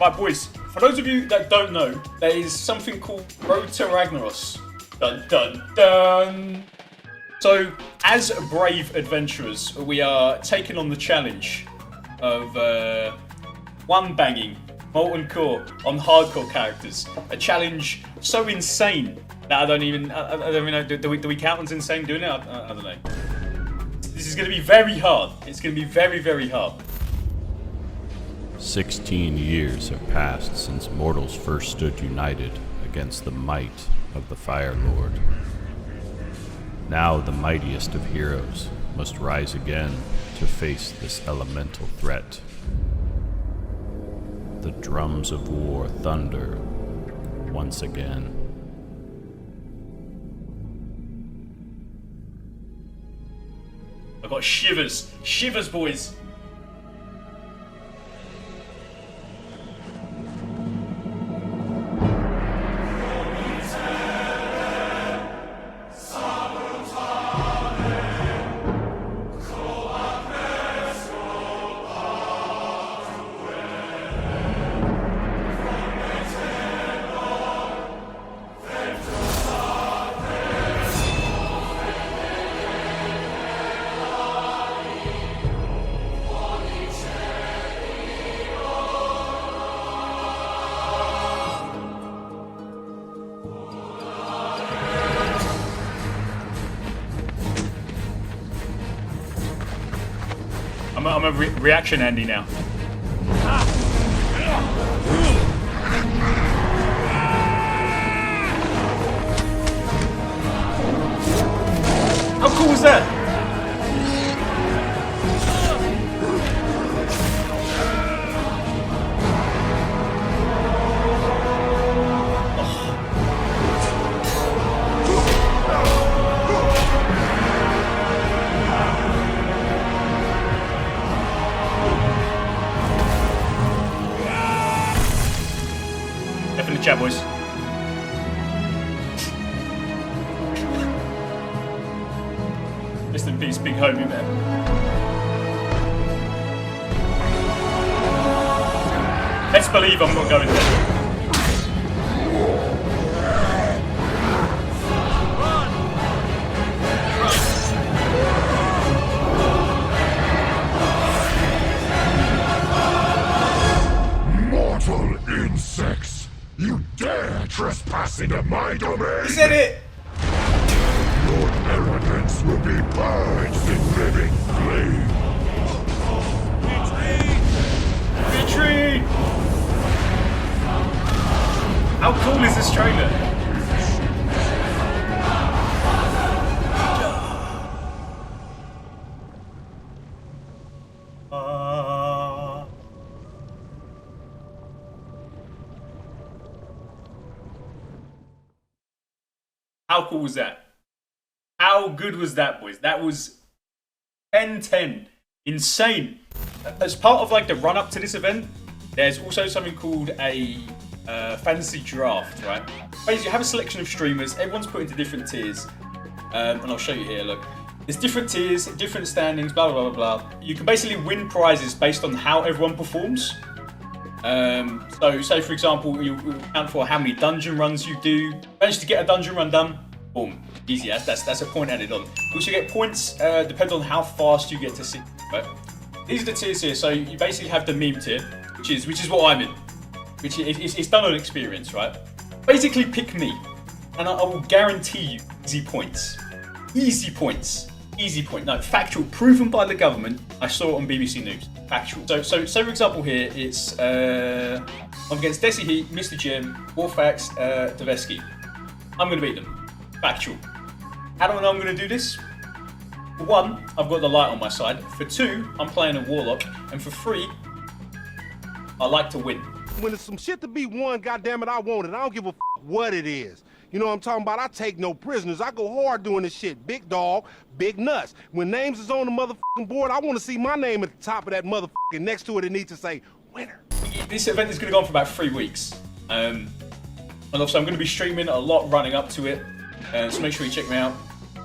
Right, boys, for those of you that don't know, there is something called Road to Ragnaros. Dun dun dun! So, as brave adventurers, we are taking on the challenge of one-banging Molten Core on hardcore characters. A challenge so insane that I don't even know, do we count as insane doing it? I don't know. This is going to be very hard. It's going to be very, very hard. 16 years have passed since mortals first stood united against the might of the Fire Lord. Now the mightiest of heroes must rise again to face this elemental threat. The drums of war thunder once again. I got shivers. Shivers, boys. I'm a reaction Andy now. How cool was that? In the chat, boys. Rest in peace, big homie, man. Let's believe I'm not going there. Mortal insects! You dare trespass into my domain! He said it! Your arrogance will be purged in living flame! Retreat! How cool is this trailer? How cool was that? How good was that, boys? That was 10-10. Insane. As part of like the run-up to this event, there's also something called a fantasy draft, right? Basically, you have a selection of streamers. Everyone's put into different tiers. And I'll show you here, look. There's different tiers, different standings, blah, blah, blah, blah. You can basically win prizes based on how everyone performs. So say for example, you count for how many dungeon runs you do. Manage to get a dungeon run done, boom, easy. That's a point added on. You also get points depends on how fast you get to see. Right? These are the tiers here. So you basically have the meme tier, which is what I'm in. Which it's done on experience, right? Basically pick me, and I will guarantee you easy points. Easy points. Easy point. No, factual, proven by the government. I saw it on BBC News. Factual. So for example here, it's I'm against Desi Heat, Mr. Jim, Warfax, Davesky. I'm going to beat them. Factual. How do I know I'm going to do this? For one, I've got the light on my side. For two, I'm playing a Warlock. And for three, I like to win. When there's some shit to be won, goddammit, I want it. I don't give a what it is. You know what I'm talking about? I take no prisoners. I go hard doing this shit. Big dog, big nuts. When names is on the motherfucking board, I want to see my name at the top of that motherfucking. Next to it, it needs to say winner. This event is going to go on for about 3 weeks. And also, I'm going to be streaming a lot running up to it. So make sure you check me out.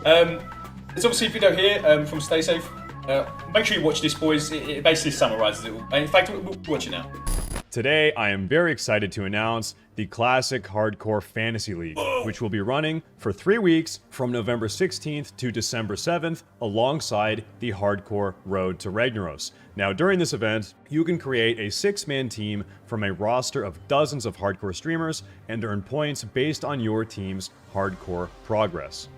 There's obviously a video here from Stay Safe. Make sure you watch this, boys. It basically summarizes it all. In fact, we'll watch it now. Today, I am very excited to announce the Classic Hardcore Fantasy League, which will be running for 3 weeks from November 16th to December 7th, alongside the Hardcore Road to Ragnaros. Now, during this event, you can create a 6-man team from a roster of dozens of hardcore streamers and earn points based on your team's hardcore progress.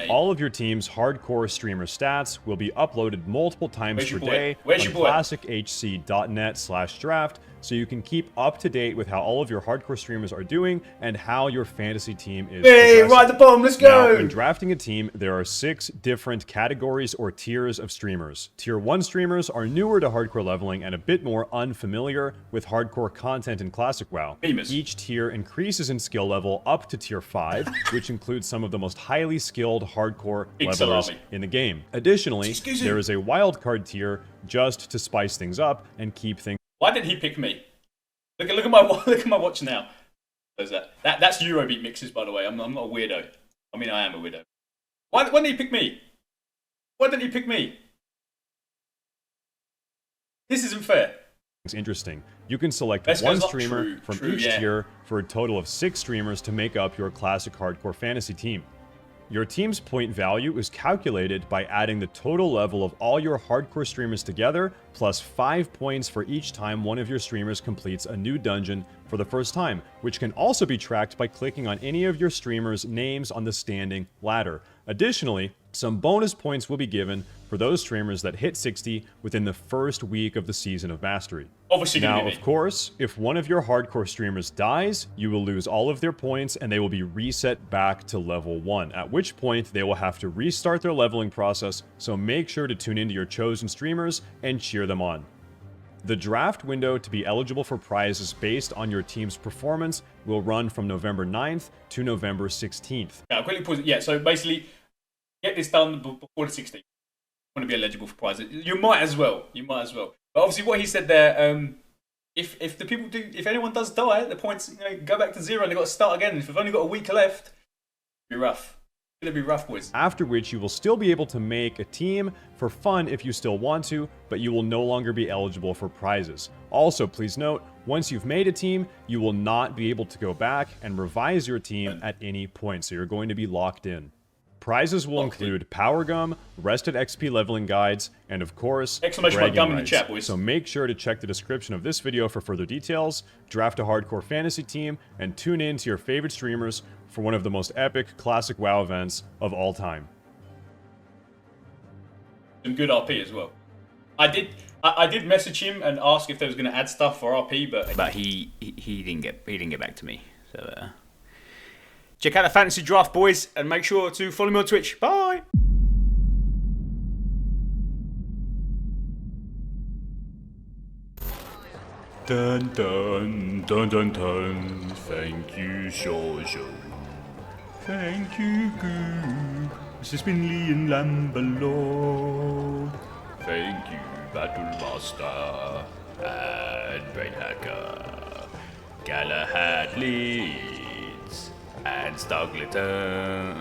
All of your team's hardcore streamer stats will be uploaded multiple times per day on classichc.net/draft, so you can keep up to date with how all of your hardcore streamers are doing and how your fantasy team is progressing. Right at the bottom, let's go! Now, when drafting a team, there are 6 different categories or tiers of streamers. Tier 1 streamers are newer to hardcore leveling and a bit more unfamiliar with hardcore content in Classic WoW. Famous. Each tier increases in skill level up to Tier 5, which includes some of the most highly skilled hardcore Big levelers salami. in the game. Additionally, there is a wildcard tier just to spice things up and keep things. Why did he pick me? Look at my watch now. There's that's Eurobeat mixes, by the way. I'm not a weirdo. I mean, I am a weirdo. Why didn't he pick me? Why didn't he pick me? This isn't fair. Interesting. You can select Best one goes up. streamer from each tier for a total of 6 streamers to make up your Classic Hardcore Fantasy team. Your team's point value is calculated by adding the total level of all your hardcore streamers together, plus 5 points for each time one of your streamers completes a new dungeon for the first time, which can also be tracked by clicking on any of your streamers' names on the standing ladder. Additionally, some bonus points will be given for those streamers that hit 60 within the first week of the Season of Mastery. Obviously, now, of course, if one of your hardcore streamers dies, you will lose all of their points and they will be reset back to level 1, at which point they will have to restart their leveling process, so make sure to tune into your chosen streamers and cheer them on. The draft window to be eligible for prizes based on your team's performance will run from November 9th to November 16th. I'll quickly pause it. Yeah, so basically, get this done before the 16th. Want to be eligible for prizes? You might as well. But obviously, what he said there, if the people do, if anyone does die, the points go back to 0 and they got to start again. If we've only got a week left, it'll be rough. It's gonna be rough, boys. After which, you will still be able to make a team for fun if you still want to, but you will no longer be eligible for prizes. Also, please note, once you've made a team, you will not be able to go back and revise your team at any point, so you're going to be locked in. Prizes will include Power Gum, Rested XP leveling guides, and of course, exclamation mark gum in the chat, boys. So make sure to check the description of this video for further details, draft a hardcore fantasy team, and tune in to your favorite streamers for one of the most epic Classic WoW events of all time. Some good RP as well. I did message him and ask if they was going to add stuff for RP, but he didn't get back to me. So check out the fantasy draft, boys, and make sure to follow me on Twitch. Bye. Dun dun dun dun dun. Thank you, Jojo. Thank you, Goo. Mr. Spinley and Lambalord. Thank you, Battlemaster and Brain Hacker. Galahad Leeds and Starglitter.